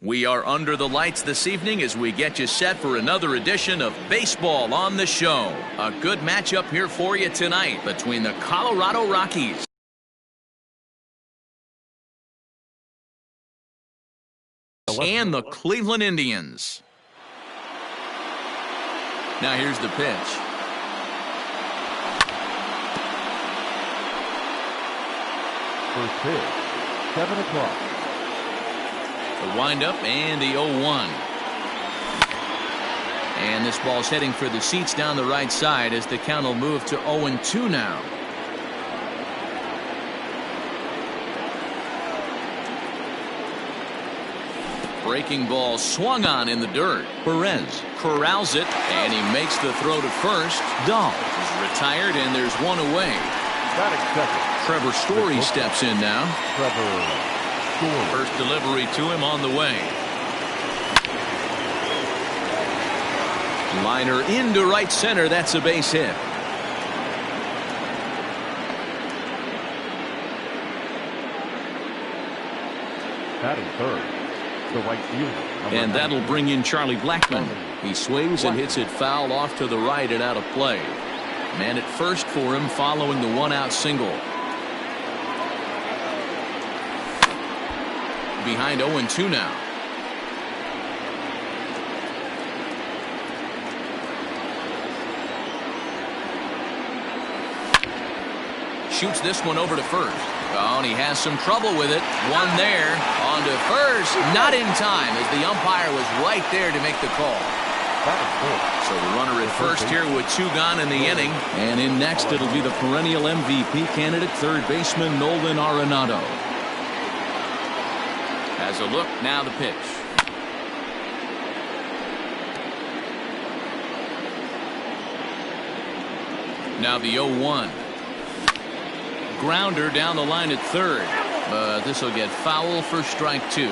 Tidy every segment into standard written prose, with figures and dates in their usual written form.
We are under the lights this evening as we get you set for another edition of Baseball on the Show. A good matchup here for you tonight between the Colorado Rockies and the Cleveland Indians. Now here's the pitch. First pitch, 7 o'clock. The windup and the 0-1. And this ball's heading for the seats down the right side as the count will move to 0-2 now. Breaking ball swung on in the dirt. Perez corrals it, and he makes the throw to first. Dahl is retired, and there's one away. Trevor Story steps in now. First delivery to him on the way. Liner into right center. That's a base hit. Batting third, the right fielder. And that'll bring in Charlie Blackmon. He swings and hits it foul off to the right and out of play. Man at first for him following the one-out single. Behind 0-2 now. Shoots this one over to first. Oh, and he has some trouble with it. One there. On to first. Not in time as the umpire was right there to make the call. So the runner at first here with 2 gone in the inning. And in next it'll be the perennial MVP candidate, third baseman Nolan Arenado. As a look, now the pitch. Now the 0-1. Grounder down the line at third. But this will get foul for strike 2.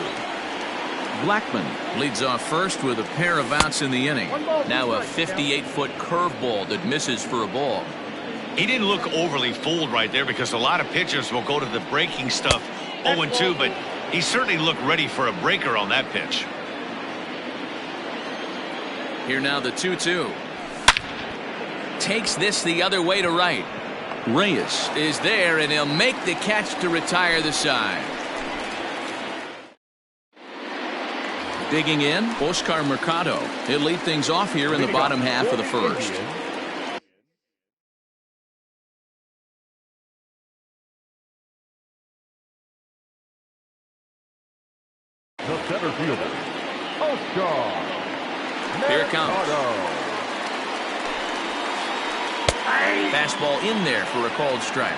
Blackmon leads off first with a pair of outs in the inning. Now a 58-foot curveball that misses for a ball. He didn't look overly fooled right there because a lot of pitchers will go to the breaking stuff 0-2, but he certainly looked ready for a breaker on that pitch. Here now the 2-2. Takes this the other way to right. Reyes is there, and he'll make the catch to retire the side. Digging in, Oscar Mercado. He'll lead things off here in the bottom half of the first. The center fielder, Oscar. Here it comes. Fastball in there for a called strike.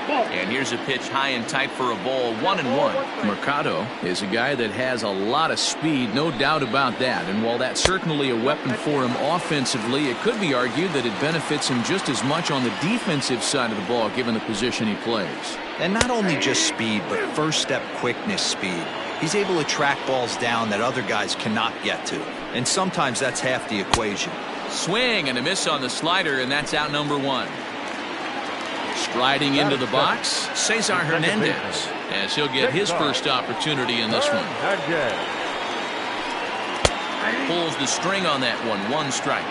And here's a pitch high and tight for a ball, 1-1. Mercado is a guy that has a lot of speed, no doubt about that. And while that's certainly a weapon for him offensively, it could be argued that it benefits him just as much on the defensive side of the ball, given the position he plays. And not only just speed, but first step quickness speed. He's able to track balls down that other guys cannot get to. And sometimes that's half the equation. Swing and a miss on the slider, and that's out number 1. Striding into the box, Cesar Hernandez, as he'll get his first opportunity in this one. Pulls the string on that one, 1 strike.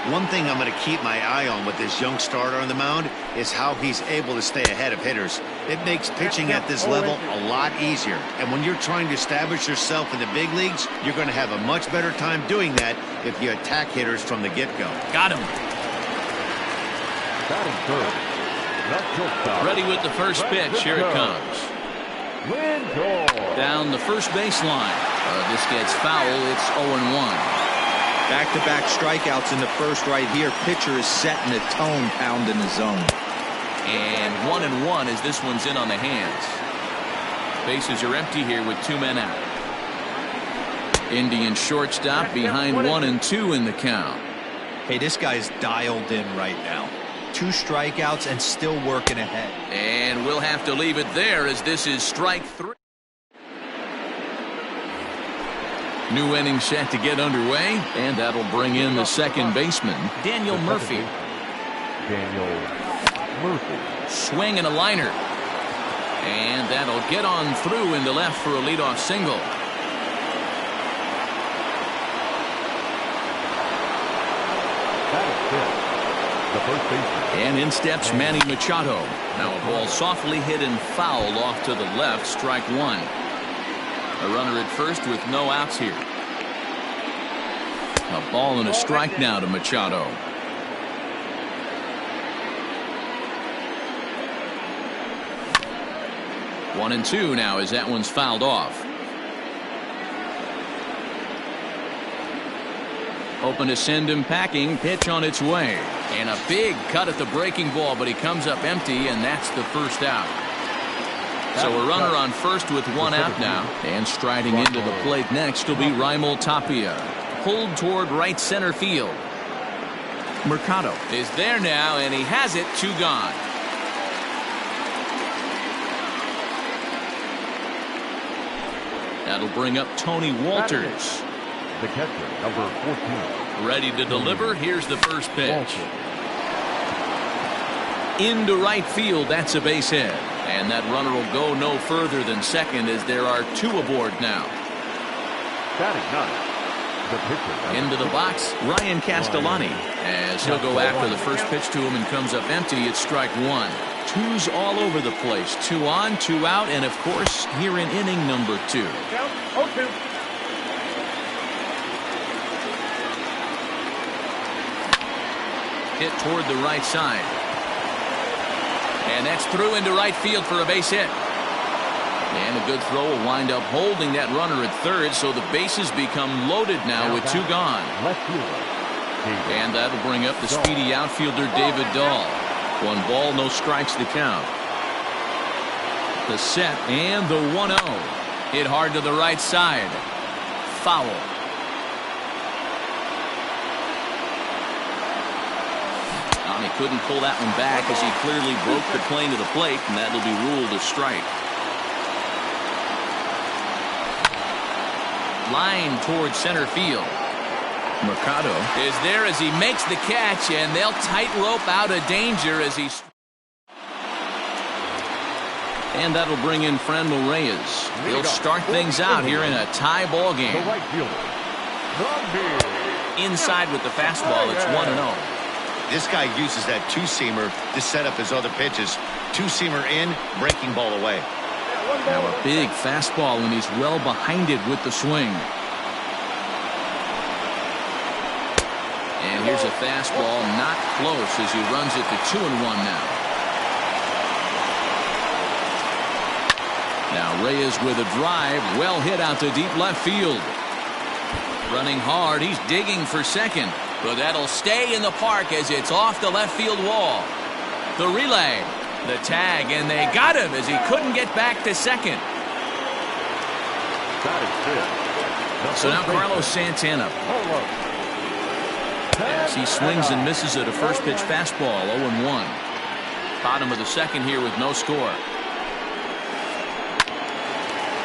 One thing I'm going to keep my eye on with this young starter on the mound is how he's able to stay ahead of hitters. It makes pitching at this level a lot easier. And when you're trying to establish yourself in the big leagues, you're going to have a much better time doing that if you attack hitters from the get-go. Got him. Batting third. Ready with the first pitch. Here it comes. Down the first baseline. This gets foul. It's 0-1. Back-to-back strikeouts in the first right here. Pitcher is setting the tone, pounding the zone. And 1-1 as this one's in on the hands. Bases are empty here with 2 men out. Indian shortstop behind 1-2 in the count. Hey, this guy's dialed in right now. 2 strikeouts and still working ahead. And we'll have to leave it there as this is strike 3. New inning set to get underway, and that'll bring in the second baseman, Daniel Murphy. Swing and a liner. And that'll get on through into left for a leadoff single. That is fifth. The first baseman. And in steps Manny Machado. Now a ball softly hit and fouled off to the left, strike one. A runner at first with no outs here. A ball and a strike now to Machado. One and two now as that one's fouled off. Hoping to send him packing. Pitch on its way. And a big cut at the breaking ball, but he comes up empty, and that's the first out. So a runner on first with one out now. And striding into the plate next will be Raimel Tapia. Pulled toward right center field. Mercado is there now, and he has it. Two gone. That'll bring up Tony Walters. The catcher, number 14. Ready to deliver. Here's the first pitch. Into right field. That's a base hit. And that runner will go no further than second as there are two aboard now. Batting ninth. The pitcher. Into the box, Ryan Castellani. As he'll go after the first pitch to him and comes up empty. It's strike one. Twos all over the place. Two on, two out, and of course here in inning number two. Hit toward the right side. And that's through into right field for a base hit. And a good throw will wind up holding that runner at third, so the bases become loaded now with two gone. Left fielder. And that'll bring up the speedy outfielder David Dahl. One ball, no strikes to count. The set and the 1-0. Hit hard to the right side. Foul. He couldn't pull that one back as he clearly broke the plane to the plate, and that'll be ruled a strike. Line towards center field. Mercado is there as he makes the catch, and they'll tightrope out of danger as he's. And that'll bring in Franmil Reyes. He'll start things out here in a tie ball game. The right fielder. Inside with the fastball, it's 1-0. This guy uses that two-seamer to set up his other pitches. Two-seamer in, breaking ball away. Now a big fastball, and he's well behind it with the swing. And here's a fastball, not close as he runs it to 2-1 now. Now Reyes with a drive, well hit out to deep left field. Running hard, he's digging for second. But that'll stay in the park as it's off the left field wall. The relay, the tag, and they got him as he couldn't get back to second. So now Carlos Santana. As he swings and misses at a first pitch fastball, 0-1. Bottom of the second here with no score.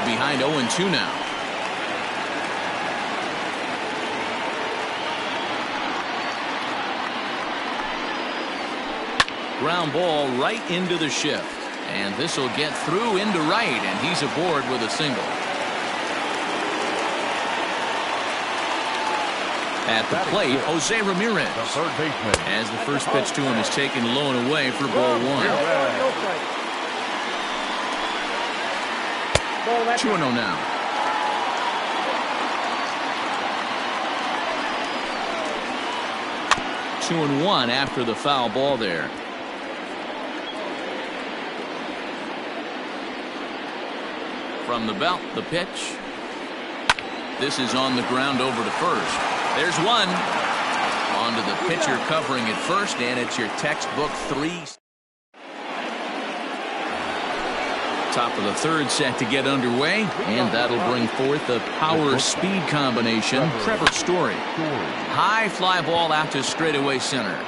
Behind 0-2 now. Ground ball right into the shift. And this will get through into right, and he's aboard with a single. At the plate, Jose Ramirez. The third baseman. As the first pitch to him is taken low and away for ball one. 2-0 now. Two and one after the foul ball there. From the belt, the pitch. This is on the ground over to first. There's one. On to the pitcher covering at first, and it's your textbook 3. Top of the third set to get underway, and that'll bring forth the power-speed combination, Trevor Story. High fly ball out to straightaway center.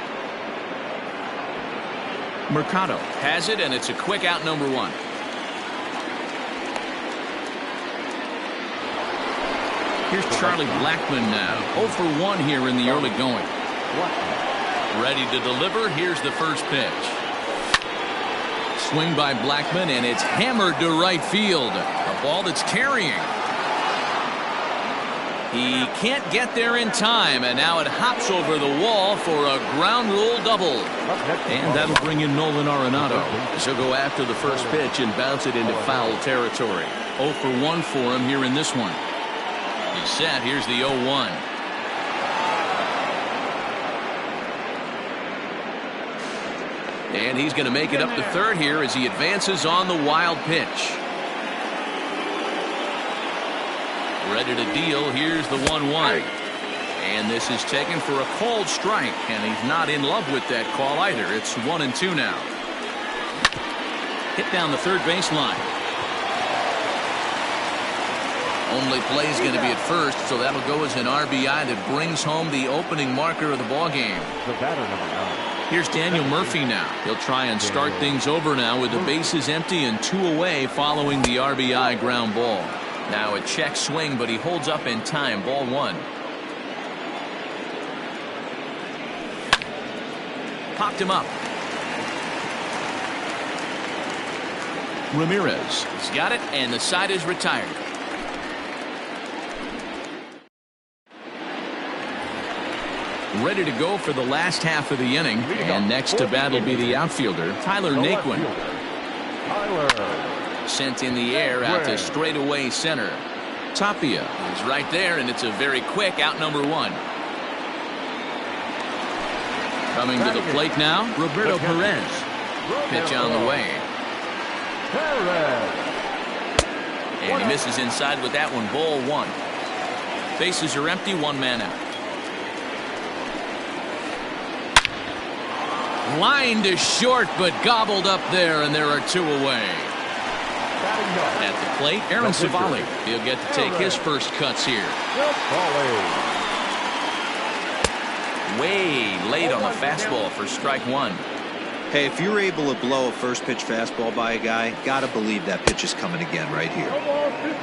Mercado has it, and it's a quick out, number one. Here's Charlie Blackmon now. 0 for 1 here in the early going. Ready to deliver. Here's the first pitch. swing by Blackman, and it's hammered to right field. A ball that's carrying. He can't get there in time, and now it hops over the wall for a ground rule double. And that'll bring in Nolan Arenado. He'll go after the first pitch and bounce it into foul territory. 0 for 1 for him here in this one. He's set. Here's the 0-1. And he's going to make it up to third here as he advances on the wild pitch. Ready to deal. Here's the 1-1. And this is taken for a called strike, and he's not in love with that call either. It's 1-2 now. Hit down the third baseline. Only play is going to be at first, so that'll go as an RBI that brings home the opening marker of the ball game. The batter, number 9. Here's Daniel Murphy now. He'll try and start things over now with the bases empty and 2 away following the RBI ground ball. Now a check swing, but he holds up in time. Ball 1. Popped him up. Ramirez. He's got it, and the side is retired. Ready to go for the last half of the inning. And next to bat will be the outfielder, Tyler Naquin. Tyler. Sent in the air out to straightaway center. Tapia is right there, and it's a very quick out number 1. Coming to the plate now, Roberto Perez. Pitch on the way. And he misses inside with that one. Ball 1. Bases are empty, 1 man out. Line to short, but gobbled up there, and there are 2 away. At the plate, Aaron Savali. He'll get to take his first cuts here. Way late on the fastball for strike 1. Hey, if you're able to blow a first pitch fastball by a guy, gotta believe that pitch is coming again right here.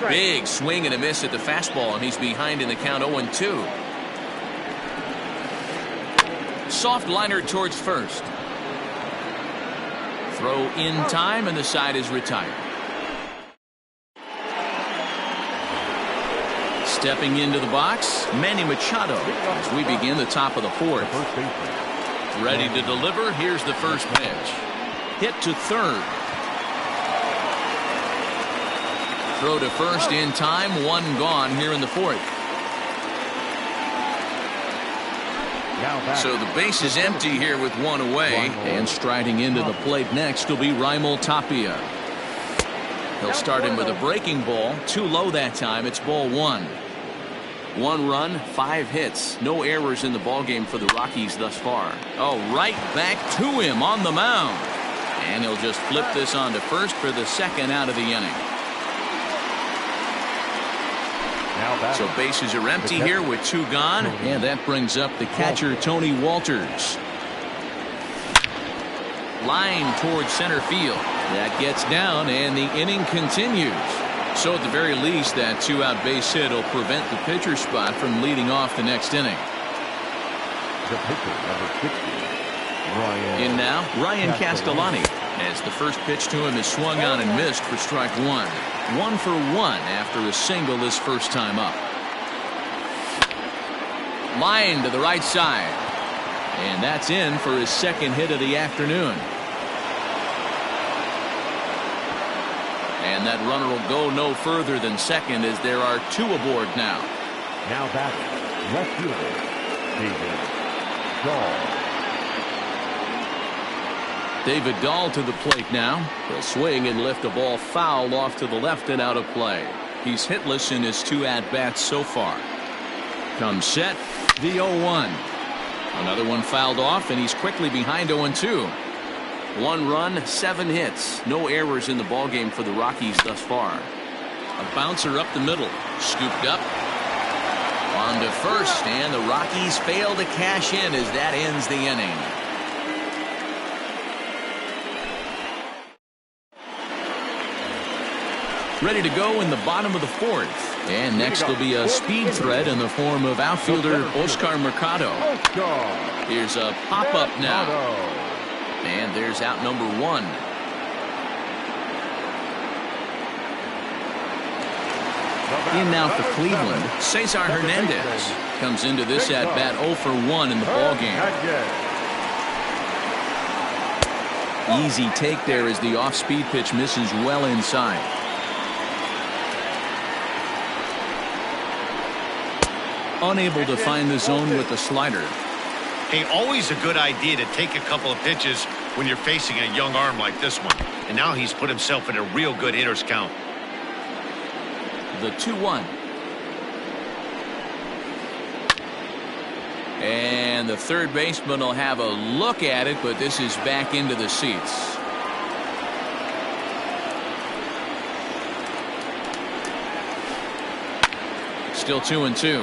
Big swing and a miss at the fastball, and he's behind in the count 0-2. Soft liner towards first. Throw in time, and the side is retired. Stepping into the box, Manny Machado as we begin the top of the 4th. Ready to deliver. Here's the first pitch. Hit to third. Throw to first in time. 1 gone here in the 4th. So the base is empty here with 1 away. And striding into the plate next will be Raimel Tapia. He'll start him with a breaking ball. Too low that time. It's ball 1. 1 run, 5 hits. No errors in the ballgame for the Rockies thus far. Oh, right back to him on the mound. And he'll just flip this on to first for the 2nd out of the inning. So bases are empty here with 2 gone. And that brings up the catcher, Tony Walters. Line towards center field. That gets down, and the inning continues. So at the very least, that 2-out base hit will prevent the pitcher spot from leading off the next inning. The pitcher, number 60, Ryan. In now, Ryan Castellani, as the first pitch to him is swung on and missed for strike 1. 1 for 1 after a single his first time up. Line to the right side. And that's in for his 2nd hit of the afternoon. And that runner will go no further than 2nd as there are 2 aboard now. Now batting, left fielder, David Dahl. David Dahl to the plate now. He'll swing and lift a ball foul off to the left and out of play. He's hitless in his 2 at-bats so far. Comes set, the 0-1. Another one fouled off, and he's quickly behind 0-2. 1 run, 7 hits. No errors in the ballgame for the Rockies thus far. A bouncer up the middle. Scooped up. On to first, and the Rockies fail to cash in as that ends the inning. Ready to go in the bottom of the 4th. And next will be a speed threat in the form of outfielder Oscar Mercado. Here's a pop-up now. And there's out number 1. In now for Cleveland, Cesar Hernandez comes into this at-bat 0 for 1 in the ballgame. Easy take there as the off-speed pitch misses well inside. Unable to find the zone with the slider. Hey, always a good idea to take a couple of pitches when you're facing a young arm like this one. And now he's put himself in a real good hitter's count. The 2-1. And the third baseman will have a look at it, but this is back into the seats. Still 2-2.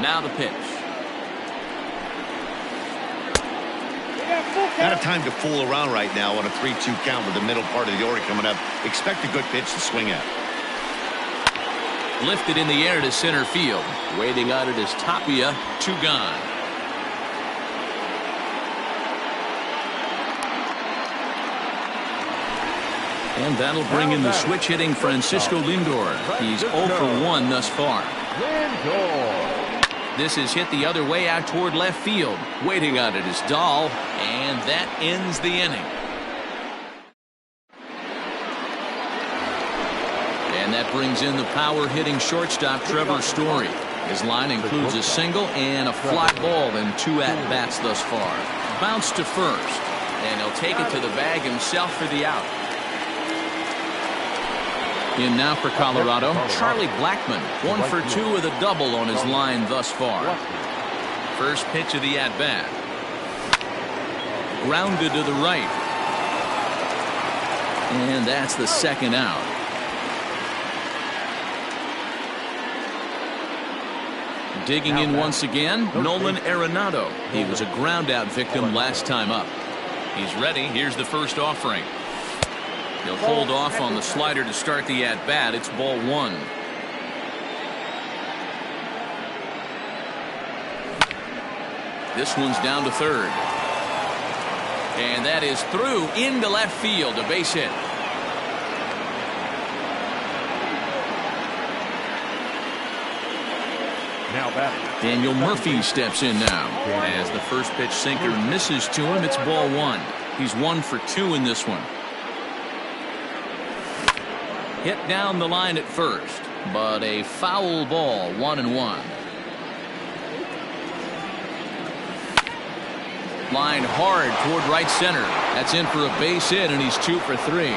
Now the pitch. Not a time to fool around right now on a 3-2 count with the middle part of the order coming up. Expect a good pitch to swing at. Lifted in the air to center field. Waiting on it is Tapia. 2 gone. And that'll bring in the switch hitting Francisco Lindor. He's 0 for 1 thus far. This is hit the other way out toward left field. Waiting on it is Dahl, and that ends the inning. And that brings in the power-hitting shortstop Trevor Story. His line includes a single and a fly ball in 2 at-bats thus far. Bounce to first, and he'll take it to the bag himself for the out. In now for Colorado, Charlie Blackmon, 1 for 2 with a double on his line thus far. First pitch of the at-bat. Grounded to the right. And that's the second out. Digging in once again, Nolan Arenado. He was a ground-out victim last time up. He's ready. Here's the first offering. He'll hold off on the slider to start the at-bat. It's ball 1. This one's down to third. And that is through into left field. A base hit. Now batting. Daniel Murphy steps in now. As the first pitch sinker misses to him, it's ball 1. He's 1 for 2 in this one. Hit down the line at first, but a foul ball, 1-1. Line hard toward right center. That's in for a base hit, and he's 2 for 3.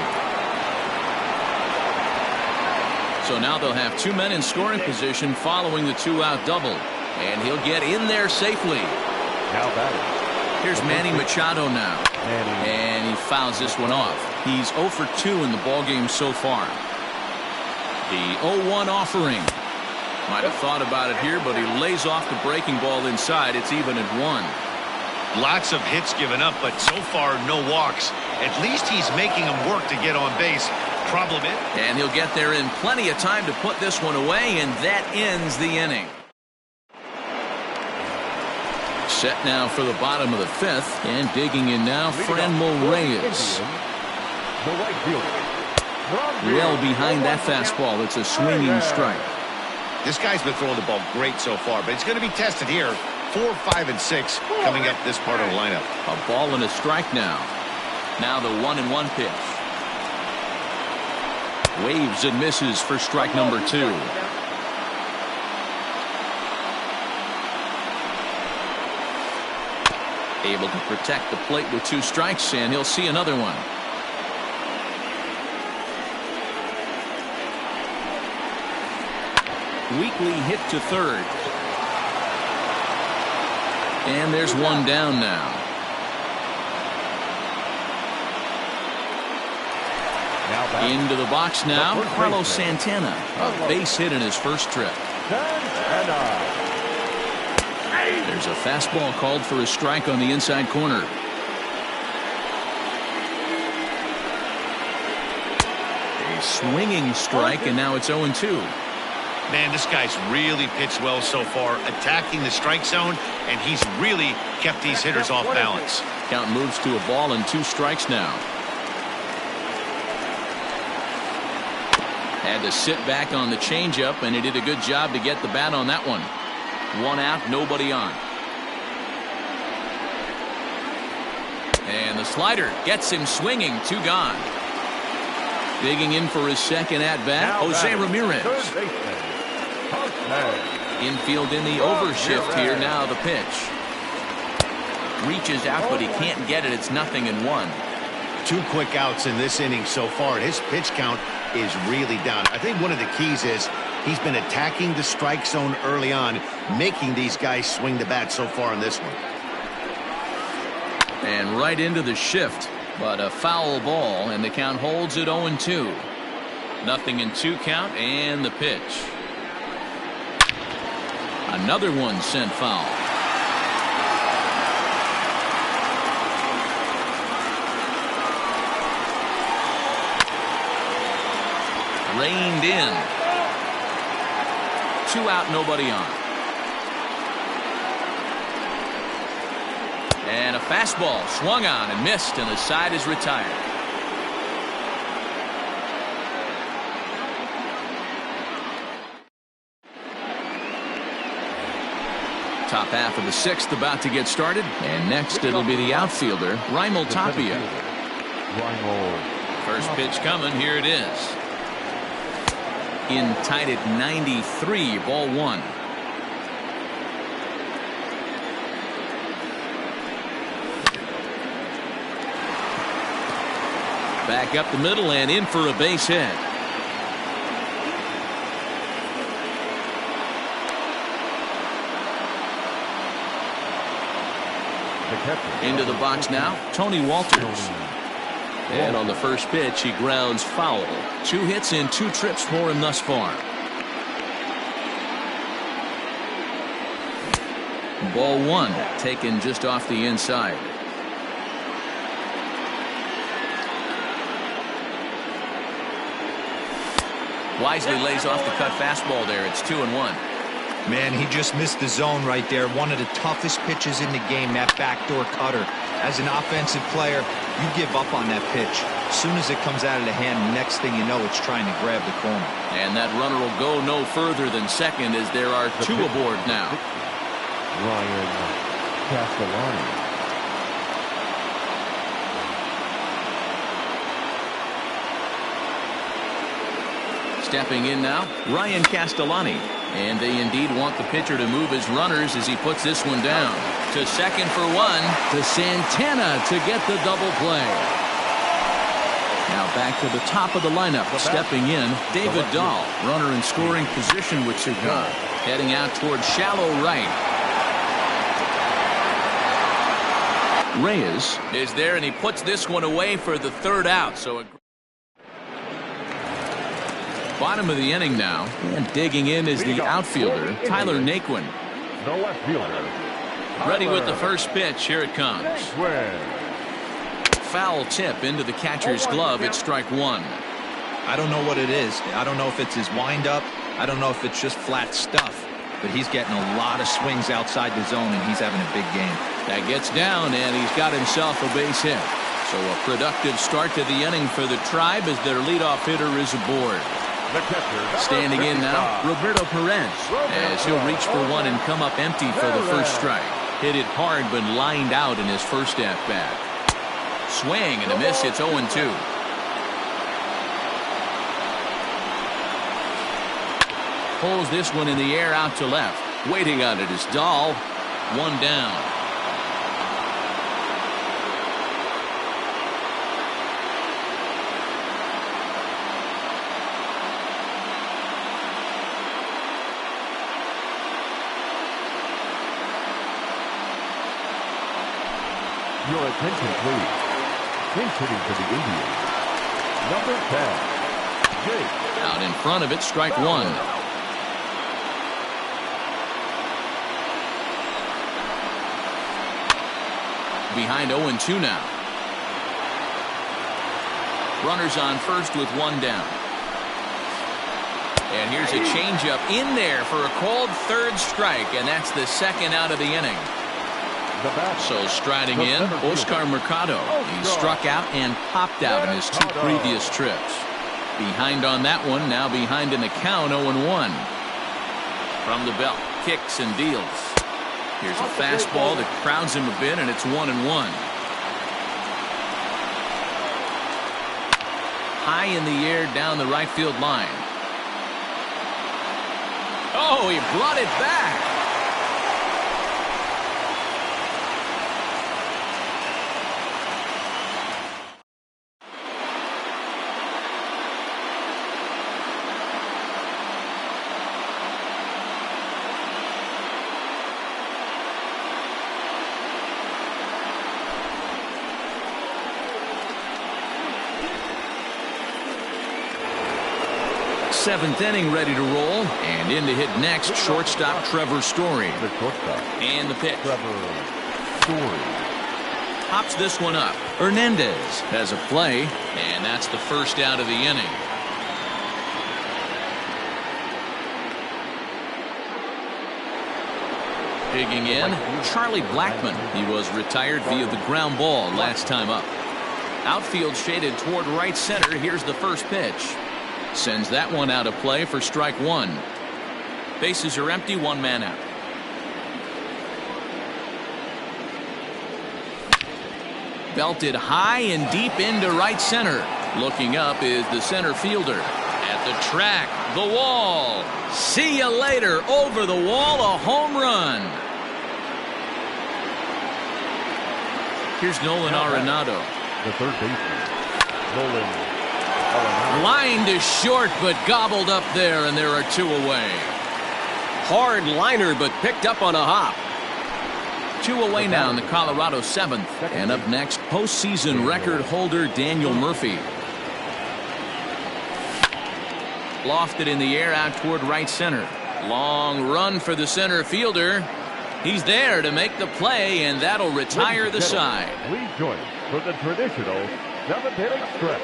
So now they'll have 2 men in scoring position following the 2-out double, and he'll get in there safely. Now batting. Here's Manny Machado now, and he fouls this one off. He's 0 for 2 in the ballgame so far. The 0-1 offering. Might have thought about it here, but he lays off the breaking ball inside. It's even at 1. Lots of hits given up, but so far no walks. At least he's making them work to get on base. Problem is, and he'll get there in plenty of time to put this one away, and that ends the inning. Set now for the bottom of the 5th, and digging in now, Franmil Reyes. The right fielder. Well behind that fastball. It's a swinging strike. This guy's been throwing the ball great so far, but it's going to be tested here. 4, 5, and 6 coming up this part of the lineup. A ball and a strike now. Now the 1-1 pitch. Waves and misses for strike number 2. Able to protect the plate with 2 strikes, and he'll see another one. Weekly hit to third. And there's one down now. Into the box now, Carlos Santana. A base hit in his first trip. There's a fastball called for a strike on the inside corner. A swinging strike, and now it's 0-2. man, this guy's really pitched well so far, attacking the strike zone, and he's really kept these hitters off balance. Count moves to a ball and 2 strikes now. Had to sit back on the changeup, and he did a good job to get the bat on that one. 1 out, nobody on. And the slider gets him swinging. 2 gone. Digging in for his second at-bat, Jose Ramirez. Infield in the overshift here. Now the pitch. Reaches out, but he can't get it. It's 0-1. 2 quick outs in this inning so far. His pitch count is really down. I think one of the keys is he's been attacking the strike zone early on, making these guys swing the bat so far in this one. And right into the shift, but a foul ball, and the count holds at 0-2. 0-2 count, and the pitch. Another one sent foul. Reined in. 2 out, nobody on. And a fastball swung on and missed, and the side is retired. Top half of the 6th about to get started, and next it'll be the outfielder, Raimel Tapia. First pitch coming, here it is. In tight at 93, ball 1. Back up the middle and in for a base hit. Into the box now, Tony Walters. And on the first pitch, he grounds foul. 2 hits and 2 trips for him thus far. Ball 1, taken just off the inside. Wisely lays off the cut fastball there. It's 2-1. Man, he just missed the zone right there. One of the toughest pitches in the game, that backdoor cutter. As an offensive player, you give up on that pitch. As soon as it comes out of the hand, next thing you know, it's trying to grab the corner. And that runner will go no further than second, as there are 2 aboard now. Ryan Castellani. Stepping in now, Ryan Castellani. And they indeed want the pitcher to move his runners as he puts this one down. To second for 1. To Santana to get the double play. Now back to the top of the lineup. Stepping in, David Dahl. Runner in scoring position with Cigar. Heading out towards shallow right. Reyes is there, and he puts this one away for the 3rd out. So bottom of the inning now, and digging in is the outfielder, Tyler Naquin. The left fielder. Ready with the first pitch. Here it comes. Foul tip into the catcher's glove. It's strike 1. I don't know what it is. I don't know if it's his windup. I don't know if it's just flat stuff. But he's getting a lot of swings outside the zone, and he's having a big game. That gets down, and he's got himself a base hit. So a productive start to the inning for the Tribe as their leadoff hitter is aboard. Standing in now, Roberto Perez, as he'll reach for 1 and come up empty for the first strike. Hit it hard, but lined out in his first at-bat. Swing and a miss. It's 0-2. Pulls this one in the air out to left. Waiting on it is Dahl. 1 down. Your attention, please. Pinch hitting for the Indians. Number 10, Jake. Out in front of it, strike 1. Behind 0-2 now. Runners on first with 1 down. And here's a changeup in there for a called 3rd strike, and that's the 2nd out of the inning. So striding in, Oscar Mercado. He struck out and popped out in his 2 previous trips. Behind on that one, now behind in the count, 0-1. From the belt, kicks and deals. Here's a fastball that crowds him a bit, and it's 1-1. High in the air down the right field line. Oh, he brought it back. Seventh inning ready to roll, and in to hit next, shortstop Trevor Story. The shortstop. And the pitch. Trevor Story. Pops this one up. Hernandez has a play, and that's the first out of the inning. Digging in, Charlie Blackmon. He was retired via the ground ball last time up. Outfield shaded toward right center. Here's the first pitch. Sends that one out of play for strike one. Bases are empty, one man out. Belted high and deep into right center. Looking up is the center fielder. At the track, the wall. See you later. Over the wall, a home run. Here's Nolan Arenado. The third baseman, Nolan Arenado. Line to short, but gobbled up there, and there are two away. Hard liner, but picked up on a hop. Two away now in the Colorado seventh. And up next, postseason record holder Daniel Murphy. Lofted in the air out toward right center. Long run for the center fielder. He's there to make the play, and that'll retire the side. Please join us for the traditional seventh inning stretch.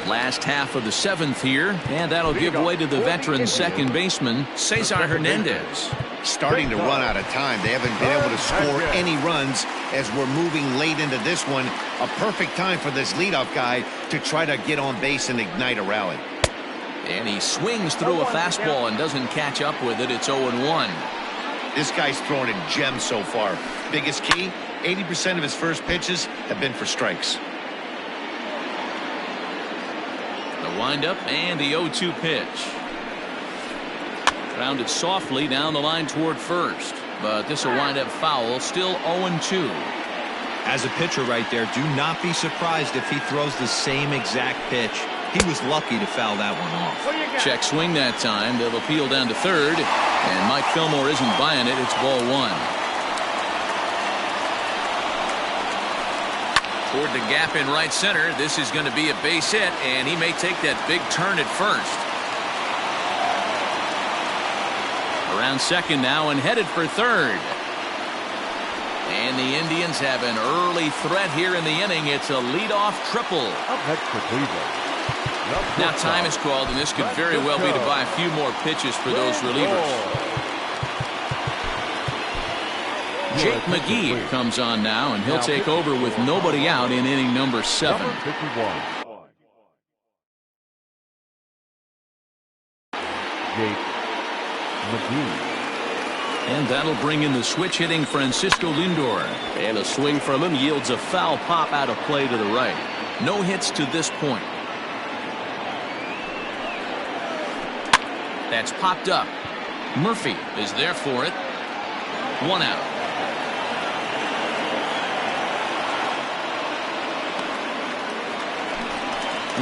Last half of the seventh here, and that'll give way to the veteran second baseman, Cesar Hernandez. Starting to run out of time. They haven't been able to score any runs as we're moving late into this one. A perfect time for this leadoff guy to try to get on base and ignite a rally. And he swings through a fastball and doesn't catch up with it. It's 0-1. This guy's throwing a gem so far. Biggest key, 80% of his first pitches have been for strikes. The windup and the 0-2 pitch. Grounded softly down the line toward first. But this will wind up foul. Still 0-2. As a pitcher right there, do not be surprised if he throws the same exact pitch. He was lucky to foul that one off. Check swing that time. They'll appeal down to third. And Mike Fillmore isn't buying it. It's ball one. Toward the gap in right center. This is going to be a base hit, and he may take that big turn at first. Around second now and headed for third. And the Indians have an early threat here in the inning. It's a leadoff triple. Up next for Cleveland. Now time is called, and this could very well be to buy a few more pitches for those relievers. Jake McGee comes on now, and he'll take over with nobody out in inning number 7. Number 51. Jake McGee. And that'll bring in the switch hitting Francisco Lindor. And a swing from him yields a foul pop out of play to the right. No hits to this point. That's popped up. Murphy is there for it. One out.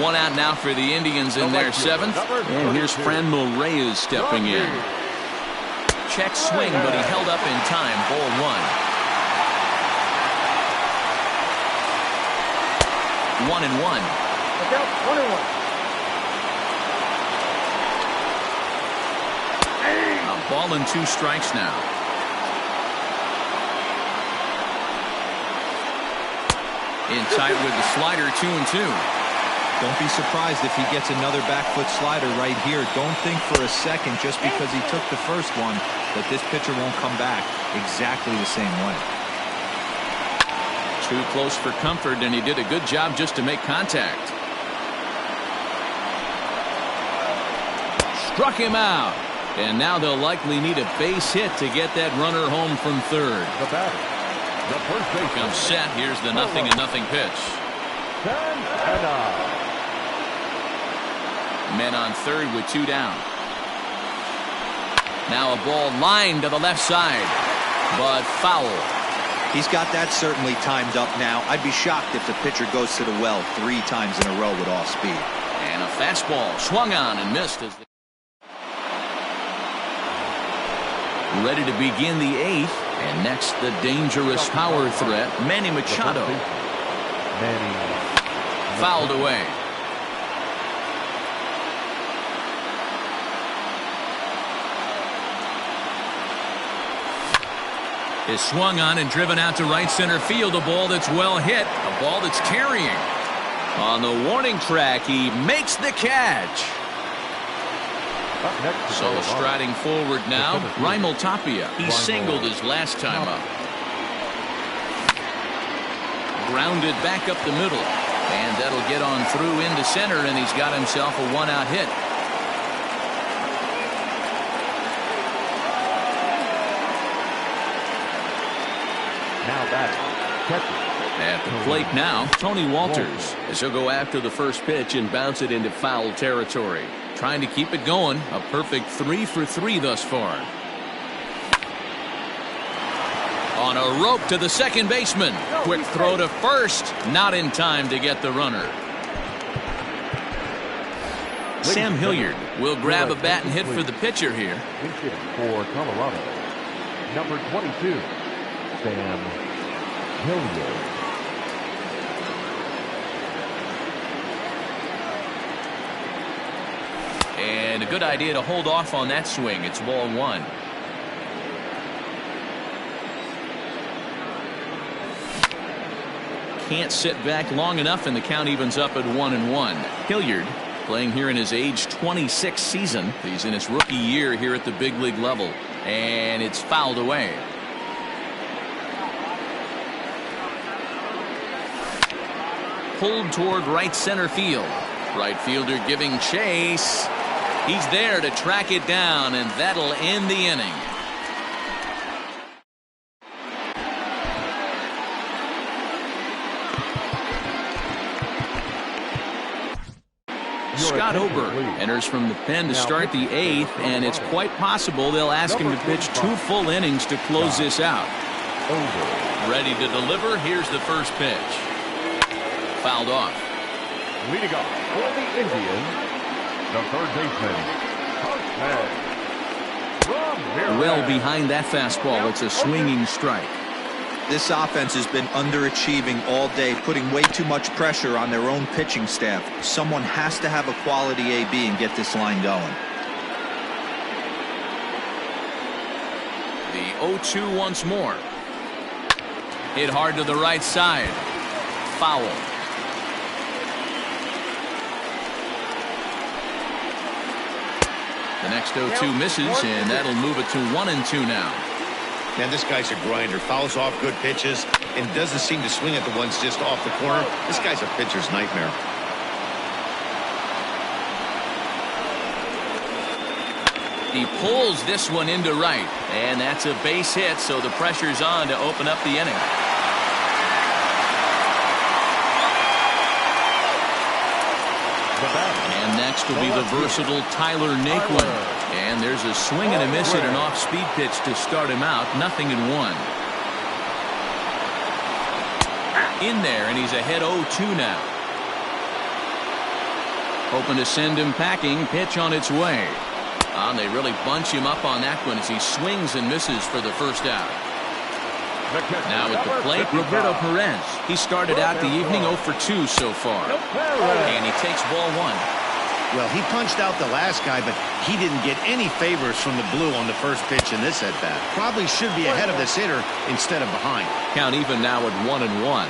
One out now for the Indians in their 7th. And here's Franmil Reyes stepping in. Check swing, but he held up in time. Ball one. 1-1. Look out, 1-1. A ball and 2 strikes now. In tight with the slider, 2-2. Don't be surprised if he gets another back foot slider right here. Don't think for a second just because he took the first one that this pitcher won't come back exactly the same way. Too close for comfort, and he did a good job just to make contact. Struck him out. And now they'll likely need a base hit to get that runner home from third. The batter, the first baseman. Comes set. Here's the 0-0 pitch. Men on third with 2 down. Now a ball lined to the left side, but foul. He's got that certainly timed up now. I'd be shocked if the pitcher goes to the well 3 times in a row with all speed. And a fastball swung on and missed. Ready to begin the 8th, and next the dangerous power threat, Manny Machado. Fouled away. Is swung on and driven out to right center field. A ball that's well hit. A ball that's carrying. On the warning track, he makes the catch. So striding forward now, Raimel Tapia. He singled his last time up. Grounded back up the middle. And that'll get on through into center, and he's got himself a 1-out hit. Now batting, catcher. At the plate now, Tony Walters, as he'll go after the first pitch and bounce it into foul territory. Trying to keep it going. A perfect 3 for 3 thus far. On a rope to the second baseman. Quick throw to first. Not in time to get the runner. Sam Hilliard will grab a bat and hit for the pitcher here. For Colorado, number 22, Sam Hilliard. And a good idea to hold off on that swing. It's ball 1. Can't sit back long enough, and the count evens up at 1-1. Hilliard playing here in his age 26 season. He's in his rookie year here at the big league level. And it's fouled away. Pulled toward right center field. Right fielder giving chase. He's there to track it down, and that'll end the inning. Scott Ober enters from the pen to start the 8th, and it's quite possible they'll ask him to pitch 2 full innings to close this out. Ready to deliver. Here's the first pitch. Fouled off. Leading off for the Indians, the third baseman, well behind that fastball. It's a swinging strike. This offense has been underachieving all day, putting way too much pressure on their own pitching staff. Someone has to have a quality AB and get this line going. The 0-2 once more. Hit hard to the right side. Foul. The next 0-2 misses, and that'll move it to 1-2 now. Man, this guy's a grinder. Fouls off good pitches and doesn't seem to swing at the ones just off the corner. This guy's a pitcher's nightmare. He pulls this one into right, and that's a base hit, so the pressure's on to open up the inning. And next will be the versatile Tyler Naquin. And there's a swing and a miss at an off-speed pitch to start him out. 0-1. In there, and he's ahead 0-2 now. Hoping to send him packing. Pitch on its way. And they really bunch him up on that one as he swings and misses for the first out. Now at the plate, Roberto Perez. He started out the evening 0 for 2 so far. And he takes ball 1. Well, he punched out the last guy, but he didn't get any favors from the blue on the first pitch in this at-bat. Probably should be ahead of this hitter instead of behind. Count even now at 1-1.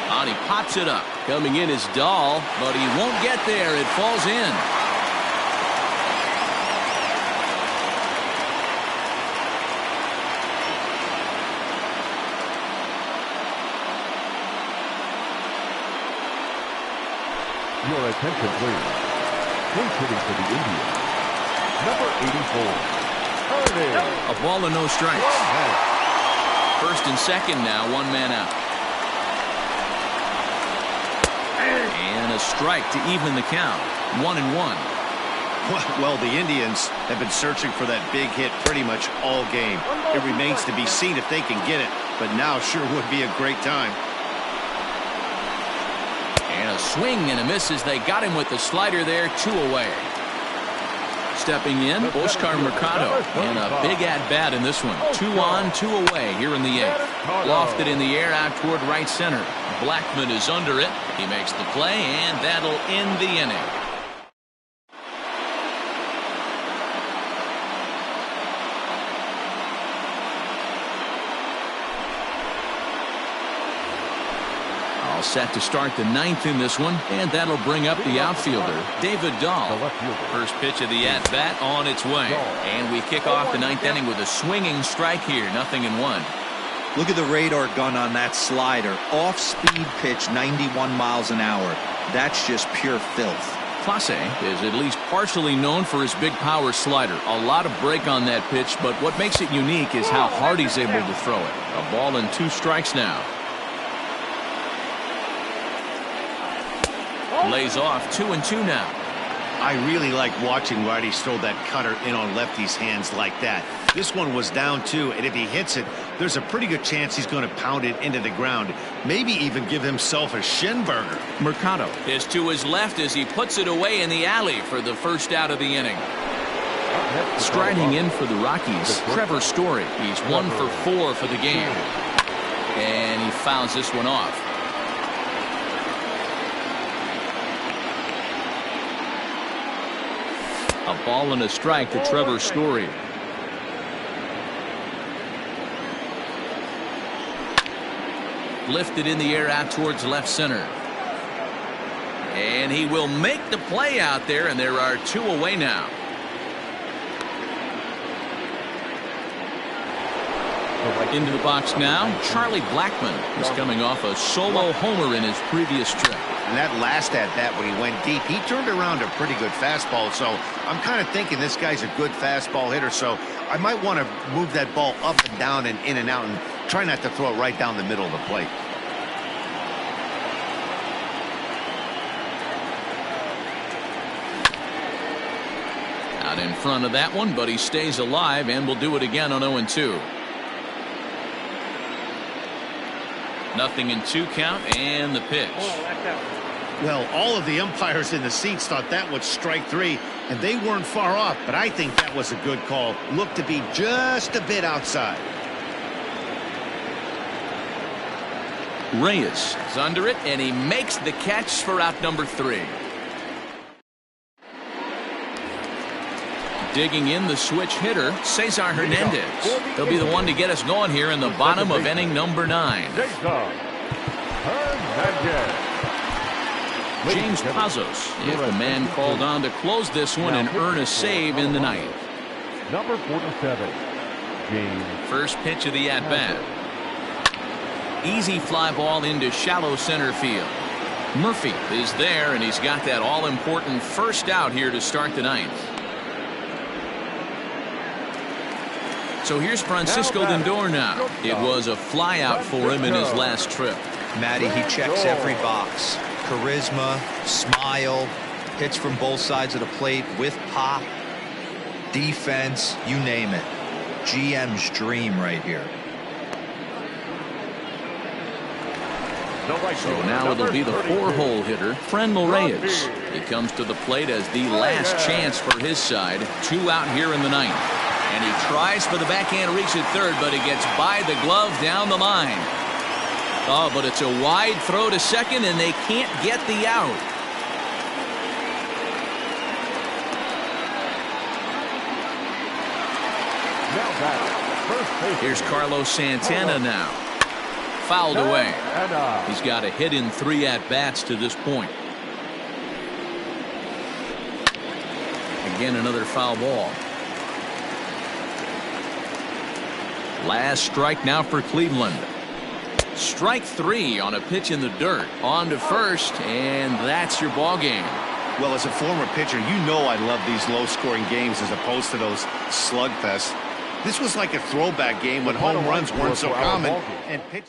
And he pops it up. Coming in is Dahl, but he won't get there. It falls in. Your attention, please. Pinch hitting for the Indians. Number 84. A ball and no strikes. First and second now, one man out. And a strike to even the count. 1-1. Well, the Indians have been searching for that big hit pretty much all game. It remains to be seen if they can get it, but now sure would be a great time. And a swing and a miss as they got him with the slider there, 2 away. Stepping in, Oscar Mercado, and a big at-bat in this one. 2 on, 2 away here in the 8th. Lofted in the air out toward right center. Blackman is under it. He makes the play, and that'll end the inning. All set to start the 9th in this one, and that'll bring up the outfielder, David Dahl. First pitch of the at-bat on its way. And we kick off the 9th inning with a swinging strike here, 0-1. Look at the radar gun on that slider. Off-speed pitch, 91 miles an hour. That's just pure filth. Clase is at least partially known for his big power slider. A lot of break on that pitch, but what makes it unique is how hard he's able to throw it. A ball and 2 strikes now. Lays off 2-2 now. I really like watching righties throw that cutter in on lefties' hands like that. This one was down 2, and if he hits it, there's a pretty good chance he's going to pound it into the ground. Maybe even give himself a shin burger. Mercado is to his left as he puts it away in the alley for the first out of the inning. Striding in for the Rockies, Trevor Story. He's 1 for 4 for the game. And he fouls this one off. A ball and a strike to Trevor Story. Lifted in the air out towards left center. And he will make the play out there, and there are 2 away now. Into the box now, Charlie Blackman is coming off a solo homer in his previous trip. And that last at-bat when he went deep, he turned around a pretty good fastball. So I'm kind of thinking this guy's a good fastball hitter. So I might want to move that ball up and down and in and out and try not to throw it right down the middle of the plate. Out in front of that one, but he stays alive and will do it again on 0-2. 0-2 count and the pitch. Well, all of the umpires in the seats thought that was strike 3, and they weren't far off, but I think that was a good call. Looked to be just a bit outside. Reyes is under it, and he makes the catch for out number 3. Digging in the switch hitter, Cesar Hernandez. He'll be the one to get us going here in the bottom of inning number 9. James Pazos is the man called on to close this one and earn a save in the 9th. Number 47, James. First pitch of the at-bat. Easy fly ball into shallow center field. Murphy is there, and he's got that all-important first out here to start the 9th. So here's Francisco Lindor now. It was a flyout for him in his last trip. Matty, he checks every box. Charisma, smile, hits from both sides of the plate with pop, defense, you name it. GM's dream right here. So now it'll be the 4-hole hitter, Franmil Reyes. He comes to the plate as the last chance for his side. 2 out here in the 9th. And he tries for the backhand reach at third, but he gets by the glove down the line. Oh, but it's a wide throw to second, and they can't get the out. Here's Carlos Santana now. Fouled away. He's got a hit in 3 at-bats to this point. Again, another foul ball. Last strike now for Cleveland. Strike 3 on a pitch in the dirt. On to first, and that's your ball game. Well, as a former pitcher, you know I love these low-scoring games as opposed to those slugfests. This was like a throwback game when home runs weren't so common and pitch.